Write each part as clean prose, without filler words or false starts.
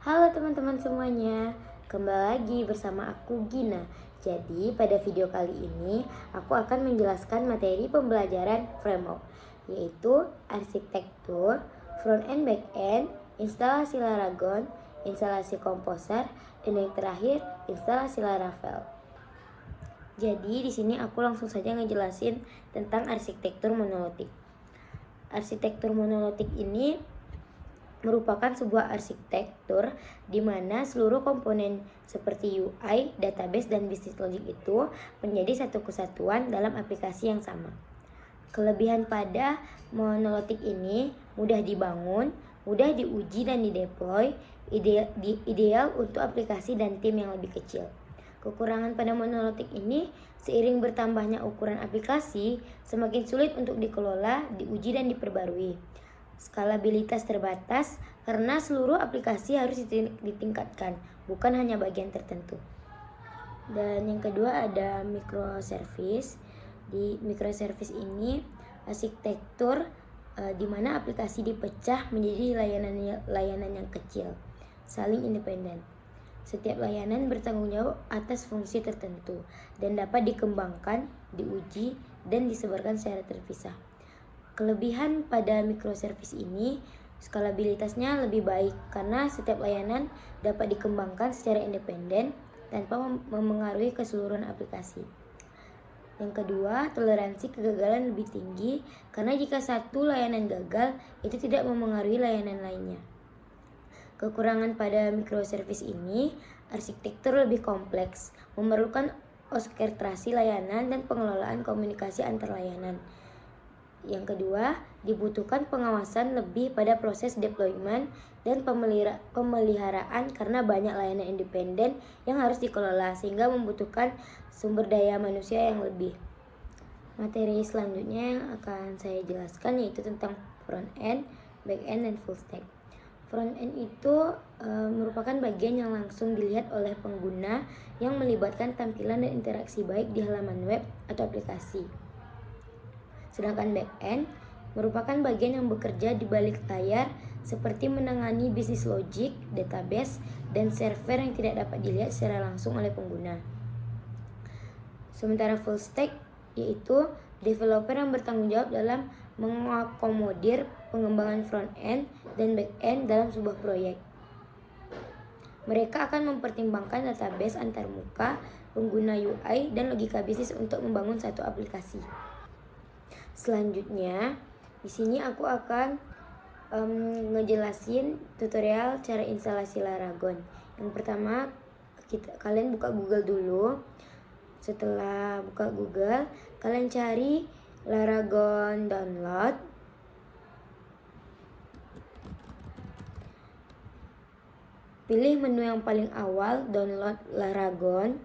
Halo teman-teman semuanya, kembali lagi bersama aku Gina. Jadi pada video kali ini aku akan menjelaskan materi pembelajaran framework, yaitu arsitektur, front end back end, instalasi Laragon, instalasi komposer, dan yang terakhir instalasi Laravel. Jadi di sini aku langsung saja ngejelasin tentang arsitektur monolitik. Arsitektur monolitik ini merupakan sebuah arsitektur di mana seluruh komponen seperti UI, database, dan bisnis logic itu menjadi satu kesatuan dalam aplikasi yang sama. Kelebihan pada monolitik ini mudah dibangun, mudah diuji dan dideploy, ideal untuk aplikasi dan tim yang lebih kecil. Kekurangan pada monolitik ini, seiring bertambahnya ukuran aplikasi, semakin sulit untuk dikelola, diuji, dan diperbarui. Skalabilitas terbatas karena seluruh aplikasi harus ditingkatkan, bukan hanya bagian tertentu. Dan yang kedua ada microservice. Di microservice ini arsitektur di mana aplikasi dipecah menjadi layanan yang kecil, saling independen. Setiap layanan bertanggung jawab atas fungsi tertentu dan dapat dikembangkan, diuji, dan disebarkan secara terpisah. Kelebihan pada microservice ini, skalabilitasnya lebih baik karena setiap layanan dapat dikembangkan secara independen tanpa memengaruhi keseluruhan aplikasi. Yang kedua, toleransi kegagalan lebih tinggi karena jika satu layanan gagal, itu tidak memengaruhi layanan lainnya. Kekurangan pada microservice ini, arsitektur lebih kompleks, memerlukan orkestrasi layanan dan pengelolaan komunikasi antar layanan. Yang kedua, dibutuhkan pengawasan lebih pada proses deployment dan pemeliharaan karena banyak layanan independen yang harus dikelola sehingga membutuhkan sumber daya manusia yang lebih. Materi selanjutnya yang akan saya jelaskan yaitu tentang front end, back end, dan full stack. Front end itu merupakan bagian yang langsung dilihat oleh pengguna yang melibatkan tampilan dan interaksi baik di halaman web atau aplikasi. Sedangkan back-end merupakan bagian yang bekerja di balik layar seperti menangani bisnis logic, database, dan server yang tidak dapat dilihat secara langsung oleh pengguna. Sementara full stack yaitu developer yang bertanggung jawab dalam mengakomodir pengembangan front-end dan back-end dalam sebuah proyek. Mereka akan mempertimbangkan database antarmuka, pengguna UI, dan logika bisnis untuk membangun satu aplikasi. Selanjutnya, di sini aku akan ngejelasin tutorial cara instalasi Laragon. Yang pertama, kalian buka Google dulu. Setelah buka Google, kalian cari Laragon download. Pilih menu yang paling awal, download Laragon.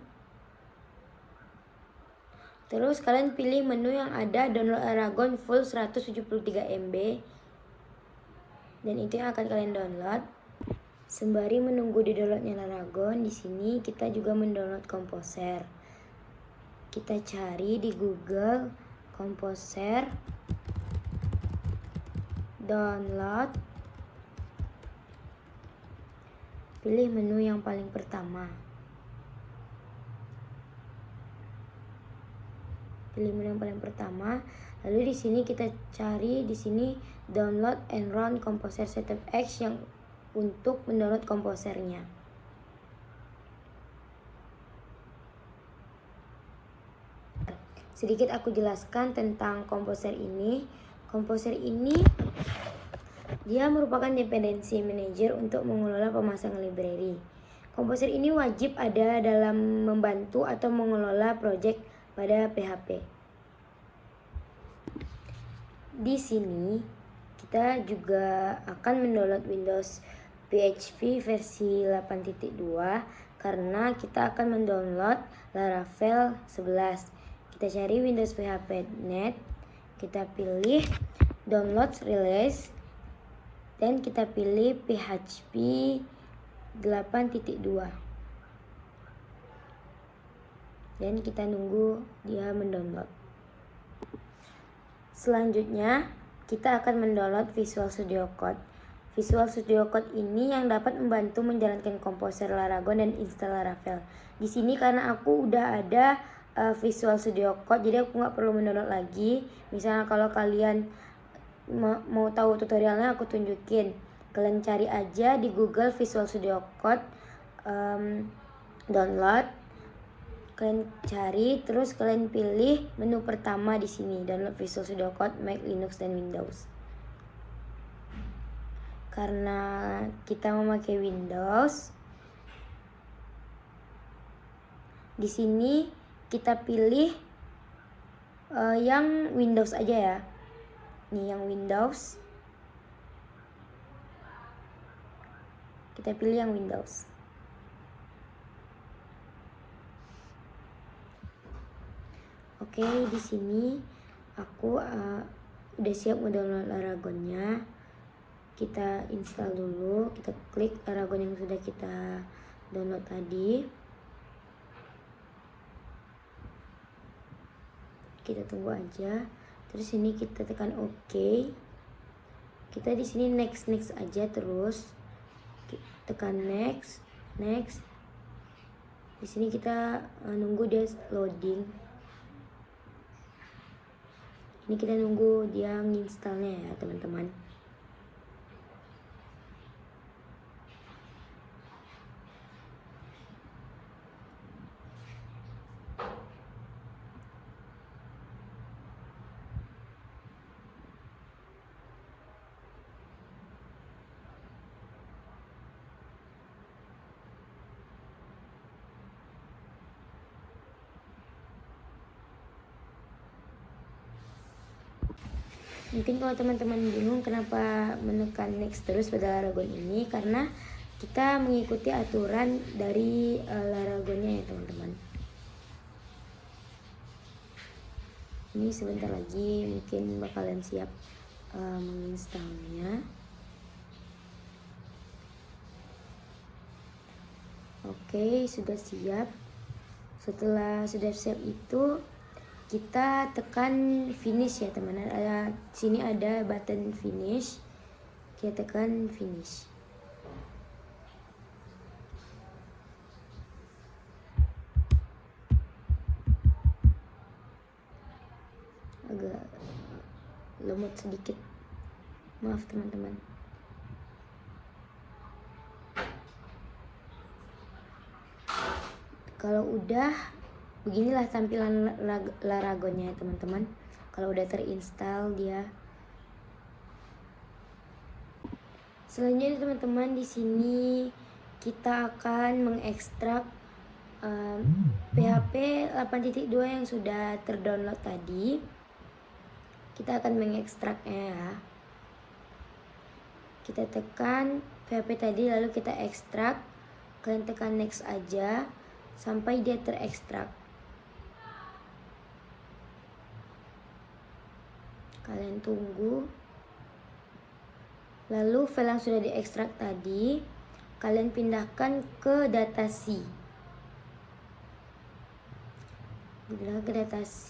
Terus kalian pilih menu yang ada download Laragon full 173 MB. Dan itu yang akan kalian download. Sembari menunggu di downloadnya Laragon, di sini kita juga mendownload komposer. Kita cari di Google komposer download. Pilih menu yang paling pertama. Lalu di sini kita cari di sini download and run composer setup X yang untuk mendownload komposernya. Sedikit aku jelaskan tentang komposer ini. Komposer ini dia merupakan dependency manager untuk mengelola pemasangan library. Komposer ini wajib ada dalam membantu atau mengelola project pada PHP. Di sini kita juga akan mendownload Windows PHP versi 8.2 karena kita akan mendownload Laravel 11. Kita cari Windows PHP.net, kita pilih download release dan kita pilih PHP 8.2. Dan kita nunggu dia mendownload. Selanjutnya kita akan mendownload Visual Studio Code. Visual Studio Code ini yang dapat membantu menjalankan Composer, Laragon, dan install Laravel. Di sini karena aku udah ada Visual Studio Code, jadi aku nggak perlu mendownload lagi. Misalnya kalau kalian mau tahu tutorialnya, aku tunjukin. Kalian cari aja di Google Visual Studio Code, download. Kalian cari, terus kalian pilih menu pertama di sini, download Visual Studio Code Mac, Linux, dan Windows. Karena kita memakai Windows, di sini kita pilih yang Windows aja ya. Nih yang Windows. Kita pilih yang Windows. Oke, di sini aku udah siap mendownload Laragonnya. Kita install dulu, kita klik Laragon yang sudah kita download tadi. Kita tunggu aja. Terus ini kita tekan OK. Kita di sini next aja terus. Tekan next. Di sini kita nunggu dia loading. Ini kita nunggu dia nginstalnya ya, teman-teman. Mungkin kalau teman-teman bingung kenapa menekan next terus pada Laragon ini, karena kita mengikuti aturan dari Laragonnya ya teman-teman. Ini sebentar lagi mungkin bakalan siap menginstalnya. Oke, sudah siap. Setelah sudah siap itu kita tekan finish ya teman. Sini ada button finish. Kita tekan finish. Agak lemot sedikit. Maaf teman-teman. Kalau udah, beginilah tampilan Laragonnya teman-teman. Kalau udah terinstall dia. Selanjutnya teman-teman, di sini kita akan mengekstrak PHP 8.2 yang sudah terdownload tadi. Kita akan mengekstraknya ya. Kita tekan PHP tadi lalu kita ekstrak. Kalian tekan next aja sampai dia terekstrak. Kalian tunggu. Lalu file yang sudah diekstrak tadi kalian pindahkan ke dataC. Pindahkan ke dataC.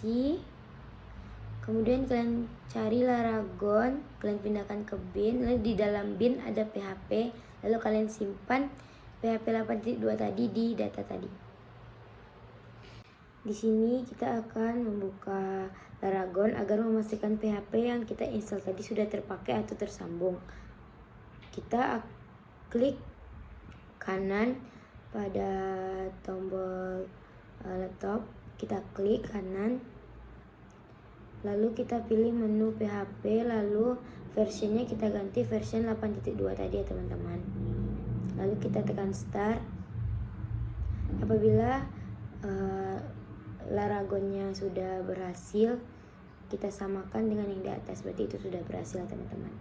Kemudian kalian cari Laragon, kalian pindahkan ke bin. Lalu di dalam bin ada PHP. Lalu kalian simpan PHP 8.2 tadi di data tadi. Di sini kita akan membuka Laragon agar memastikan PHP yang kita install tadi sudah terpakai atau tersambung. Kita klik kanan pada tombol laptop, kita klik kanan, lalu kita pilih menu PHP, lalu versinya kita ganti version 8.2 tadi ya teman-teman. Lalu kita tekan start. Apabila Laragonnya sudah berhasil, kita samakan dengan yang di atas, berarti itu sudah berhasil teman-teman.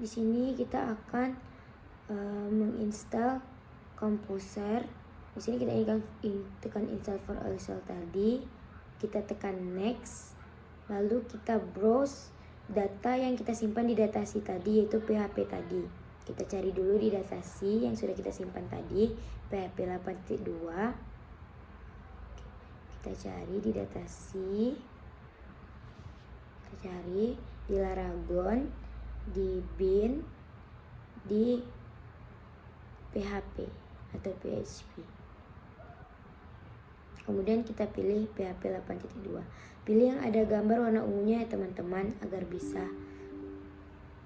Di sini kita akan menginstal Composer. Di sini kita tekan install for all tadi, kita tekan next, lalu kita browse data yang kita simpan di dataC tadi, yaitu PHP tadi. Kita cari dulu di dataC yang sudah kita simpan tadi, PHP 8.2. Kita cari di dataC. Kita cari di Laragon, di bin, di PHP atau PHP. Kemudian kita pilih PHP 8.2. Pilih yang ada gambar warna ungunya ya teman-teman, agar bisa.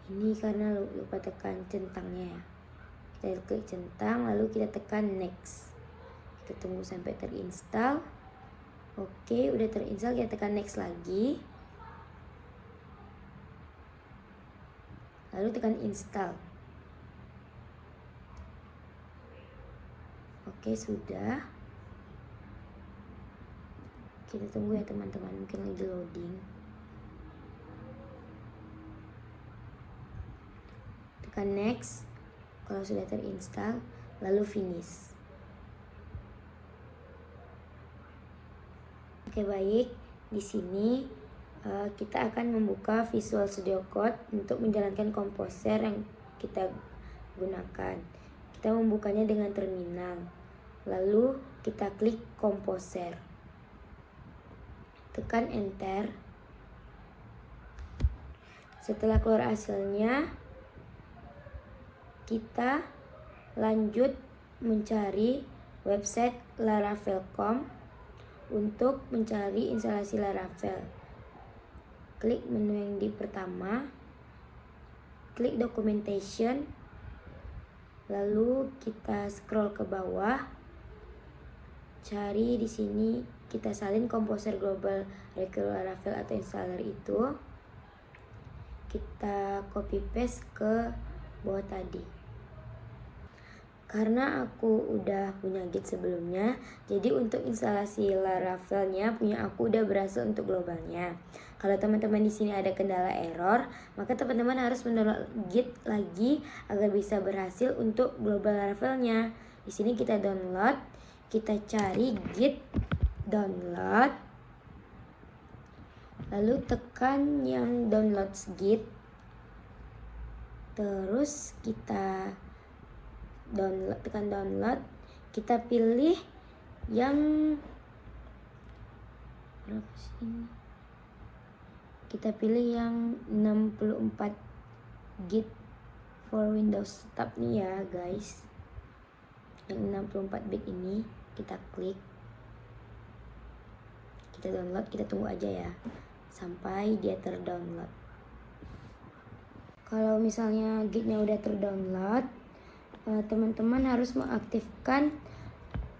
Ini karena lupa tekan centangnya ya. Kita klik centang, lalu kita tekan next. Kita tunggu sampai terinstall. Oke, udah terinstall, kita tekan next lagi. Lalu tekan install. Oke, sudah. Kita tunggu ya teman-teman, mungkin lagi loading. Tekan next kalau sudah terinstall, lalu finish. Oke, baik. Di sini kita akan membuka Visual Studio Code untuk menjalankan komposer yang kita gunakan. Kita membukanya dengan terminal. Lalu kita klik komposer. Tekan enter. Setelah keluar hasilnya, kita lanjut mencari website Laravel.com untuk mencari instalasi Laravel. Klik menu yang di pertama, klik documentation, lalu kita scroll ke bawah, cari di sini, kita salin Composer Global Recurrent Laravel atau installer itu, kita copy paste ke bawah tadi. Karena aku udah punya Git sebelumnya, jadi untuk instalasi Laravelnya punya aku udah berhasil untuk globalnya. Kalau teman-teman di sini ada kendala error, maka teman-teman harus mendownload Git lagi agar bisa berhasil untuk global Laravelnya. Di sini kita download, kita cari Git download, lalu tekan yang downloads Git, terus kita download, tekan download, kita pilih yang berapa sih ini? Kita pilih yang 64 Git for Windows tab nih ya guys. Yang 64 bit ini kita klik, kita download, kita tunggu aja ya sampai dia terdownload. Kalau misalnya Gitnya udah terdownload, teman-teman harus mengaktifkan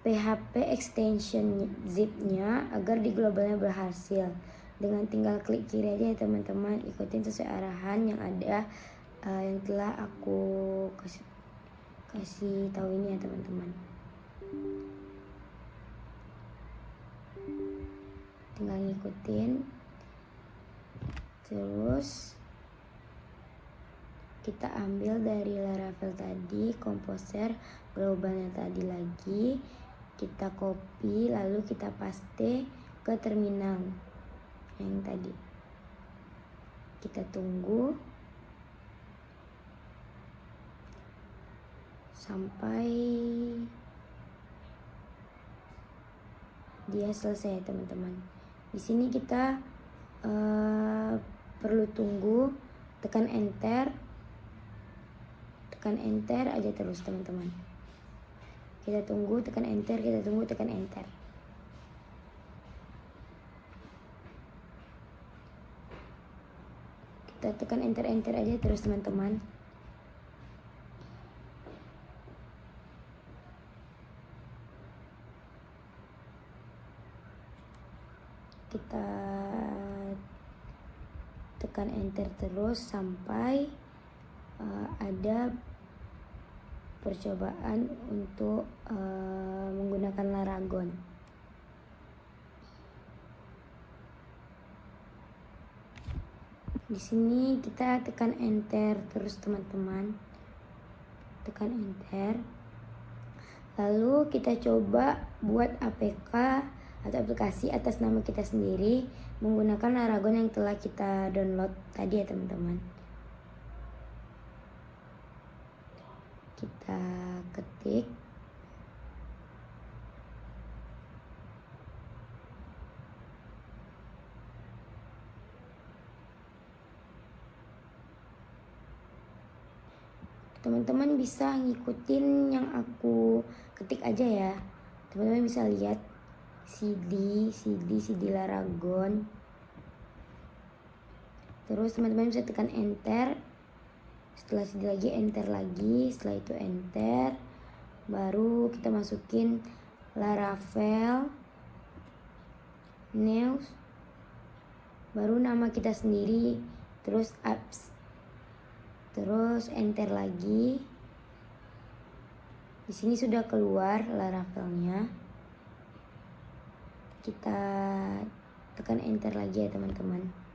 PHP extension zip-nya agar di globalnya berhasil. Dengan tinggal klik kiri aja ya teman-teman, ikutin sesuai arahan yang ada yang telah aku kasih tahu ini ya teman-teman. Tinggal ngikutin, terus kita ambil dari Laravel tadi, komposer globalnya tadi lagi, kita copy lalu kita paste ke terminal yang tadi. Kita tunggu sampai dia selesai teman-teman. Di sini kita perlu tunggu, tekan enter aja terus teman-teman. Kita tunggu, tekan enter, kita tunggu, tekan enter. Kita tekan enter aja terus teman-teman. Kita tekan enter terus sampai ada percobaan untuk menggunakan Laragon. Di sini kita tekan enter terus teman-teman, tekan enter. Lalu kita coba buat APK atau aplikasi atas nama kita sendiri menggunakan Laragon yang telah kita download tadi ya teman-teman. Kita ketik Teman-teman bisa ngikutin yang aku ketik aja ya. Teman-teman bisa lihat CD Laragon. Terus teman-teman bisa tekan enter. Setelah CD lagi enter lagi, setelah itu enter. Baru kita masukin Laravel, News, baru nama kita sendiri, terus apps, terus enter lagi. Di sini sudah keluar Laravelnya. Kita tekan enter lagi ya teman-teman.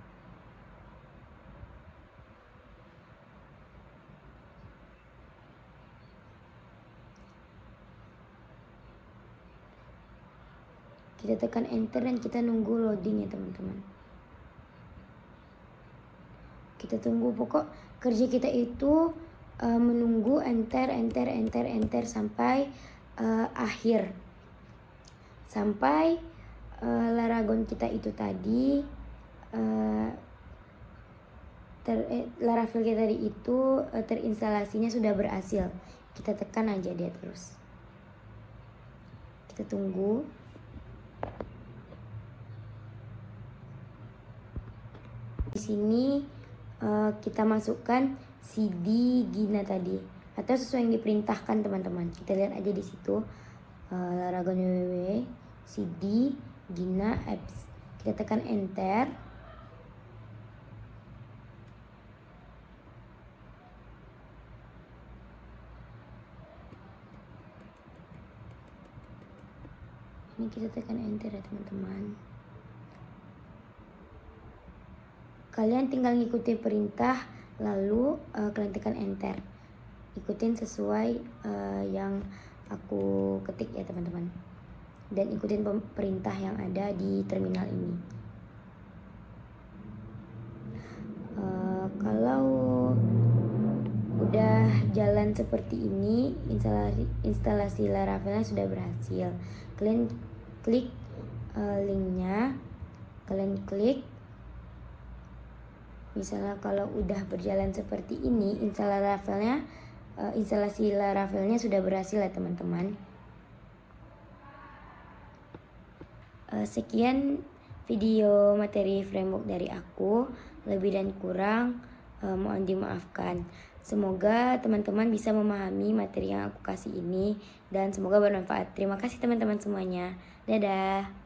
Kita tekan enter dan kita nunggu loading ya teman-teman. Kita tunggu, pokok kerja kita itu menunggu enter sampai akhir. Sampai Laragon kita itu tadi Laravel kita tadi itu terinstalasinya sudah berhasil. Kita tekan aja dia terus. Kita tunggu. Di sini kita masukkan CD Gina tadi atau sesuai yang diperintahkan teman-teman. Kita lihat aja di situ Laragon www CD Gina apps. Kita tekan enter. Ini kita tekan enter ya teman-teman. Kalian tinggal ngikutin perintah, lalu kalian tekan enter. Ikutin sesuai yang aku ketik ya teman-teman. Dan ikutin perintah yang ada di terminal ini. Kalau udah jalan seperti ini, instalasi Laravelnya sudah berhasil. Kalian klik linknya, kalian klik. Misalnya kalau udah berjalan seperti ini, instalasi Laravelnya sudah berhasil ya teman-teman. Sekian video materi framework dari aku. Lebih dan kurang mohon dimaafkan. Semoga teman-teman bisa memahami materi yang aku kasih ini dan semoga bermanfaat. Terima kasih teman-teman semuanya. Dadah.